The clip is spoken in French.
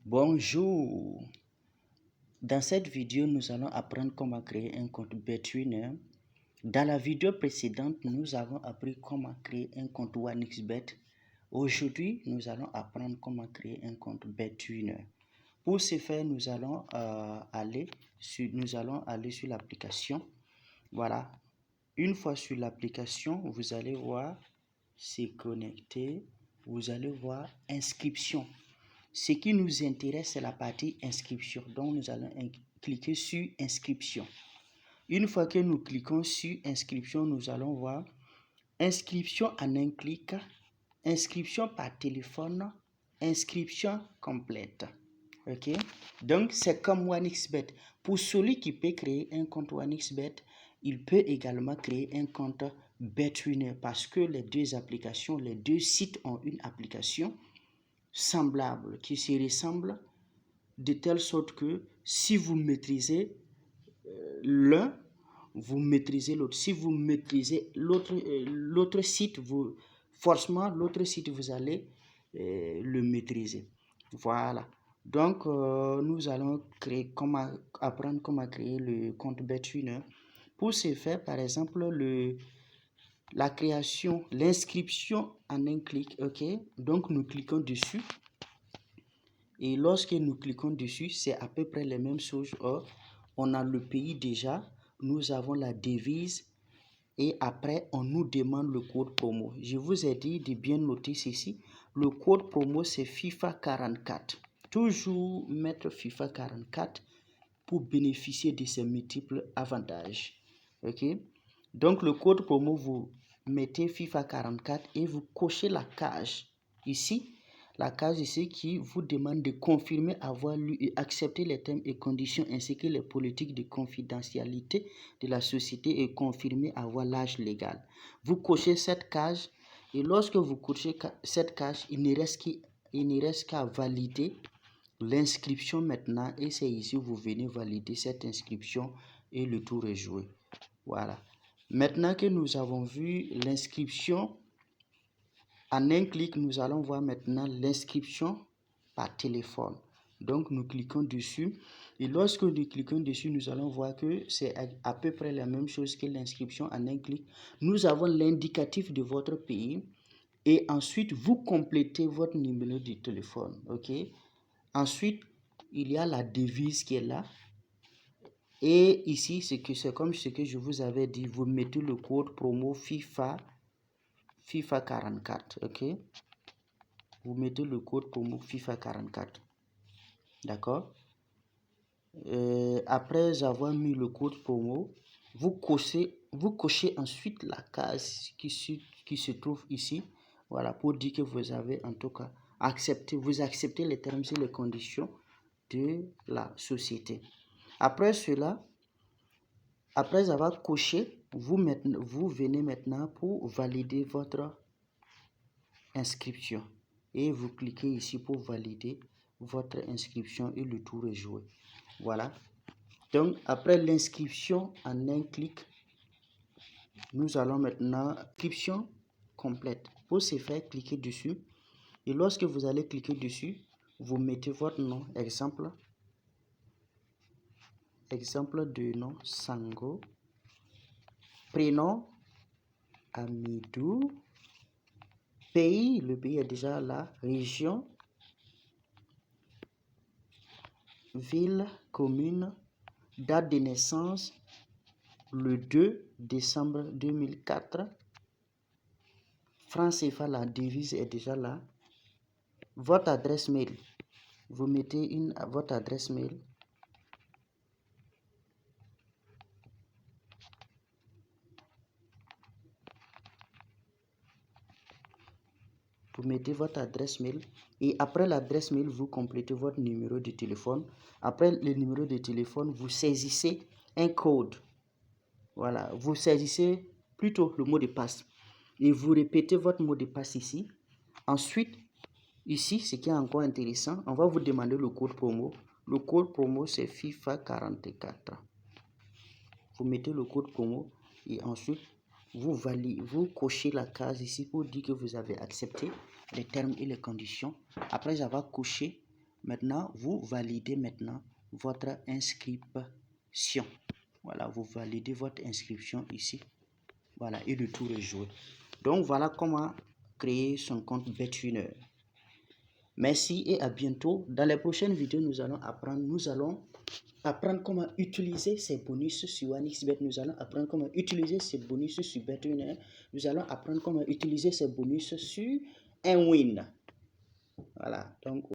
Bonjour, dans cette vidéo nous allons apprendre comment créer un compte BetWinner. Dans la vidéo précédente nous avons appris comment créer un compte OneXBet. Aujourd'hui nous allons apprendre comment créer un compte BetWinner. Pour ce faire nous allons aller sur l'application. Voilà, une fois sur l'application vous allez voir se connecter, vous allez voir inscription. Ce qui nous intéresse, c'est la partie inscription. Donc, nous allons cliquer sur inscription. Une fois que nous cliquons sur inscription, nous allons voir inscription en un clic, inscription par téléphone, inscription complète. Ok? Donc, c'est comme OneXBet. Pour celui qui peut créer un compte OneXBet, il peut également créer un compte BetWinner parce que les deux applications, les deux sites ont une application semblable, qui se ressemblent de telle sorte que si vous maîtrisez l'un, vous maîtrisez l'autre. Si vous maîtrisez l'autre site, forcément l'autre site, vous allez le maîtriser. Voilà. Donc, nous allons apprendre comment créer le compte BetWinner. Pour ce faire, par exemple, la création, l'inscription en un clic, ok? Donc, nous cliquons dessus. Et lorsque nous cliquons dessus, c'est à peu près les mêmes choses. On a le pays déjà, nous avons la devise et après, on nous demande le code promo. Je vous ai dit de bien noter ceci. Le code promo, c'est FIFA 44. Toujours mettre FIFA 44 pour bénéficier de ces multiples avantages. Ok? Donc, le code promo, vous mettez FIFA 44 et vous cochez la case ici. La case ici qui vous demande de confirmer avoir lu et accepter les termes et conditions ainsi que les politiques de confidentialité de la société et confirmer avoir l'âge légal. Vous cochez cette case et lorsque vous cochez cette case, il ne reste qu'à valider l'inscription maintenant et c'est ici vous venez valider cette inscription et le tour est joué. Voilà. Maintenant que nous avons vu l'inscription, en un clic, nous allons voir maintenant l'inscription par téléphone. Donc, nous cliquons dessus. Et lorsque nous cliquons dessus, nous allons voir que c'est à peu près la même chose que l'inscription en un clic. Nous avons l'indicatif de votre pays. Et ensuite, vous complétez votre numéro de téléphone. OK? Ensuite, il y a la devise qui est là. Et ici, c'est comme ce que je vous avais dit. Vous mettez le code promo FIFA 44, ok? Vous mettez le code promo FIFA 44, d'accord? Après avoir mis le code promo, vous cochez ensuite la case qui se trouve ici, voilà, pour dire que vous avez en tout cas vous acceptez les termes et les conditions de la société. Après cela, après avoir coché, vous venez maintenant pour valider votre inscription et vous cliquez ici pour valider votre inscription et le tour est joué. Voilà. Donc après l'inscription en un clic, nous allons maintenant inscription complète. Pour ce faire, cliquez dessus et lorsque vous allez cliquer dessus, vous mettez votre nom, exemple de nom Sango, prénom Amidou, pays, le pays est déjà là, région, ville, commune, date de naissance, le 2 décembre 2004, franc CFA, la devise est déjà là, votre adresse mail, vous mettez votre adresse mail, vous mettez votre adresse mail et après l'adresse mail, vous complétez votre numéro de téléphone. Après le numéro de téléphone, vous saisissez un code. Voilà, vous saisissez plutôt le mot de passe et vous répétez votre mot de passe ici. Ensuite, ici, ce qui est encore intéressant, on va vous demander le code promo. Le code promo, c'est FIFA 44. Vous mettez le code promo et ensuite, vous cochez la case ici pour dire que vous avez accepté les termes et les conditions. Après avoir coché, Maintenant, vous validez maintenant votre inscription. Voilà, vous validez votre inscription ici. Voilà, et le tour est joué. Donc, voilà comment créer son compte BetWinner. Merci et à bientôt. Dans les prochaines vidéos, nous allons apprendre comment utiliser ces bonus sur OneXBet. Nous allons apprendre comment utiliser ces bonus sur BetWinner. Nous allons apprendre comment utiliser ces bonus sur un win. Voilà, donc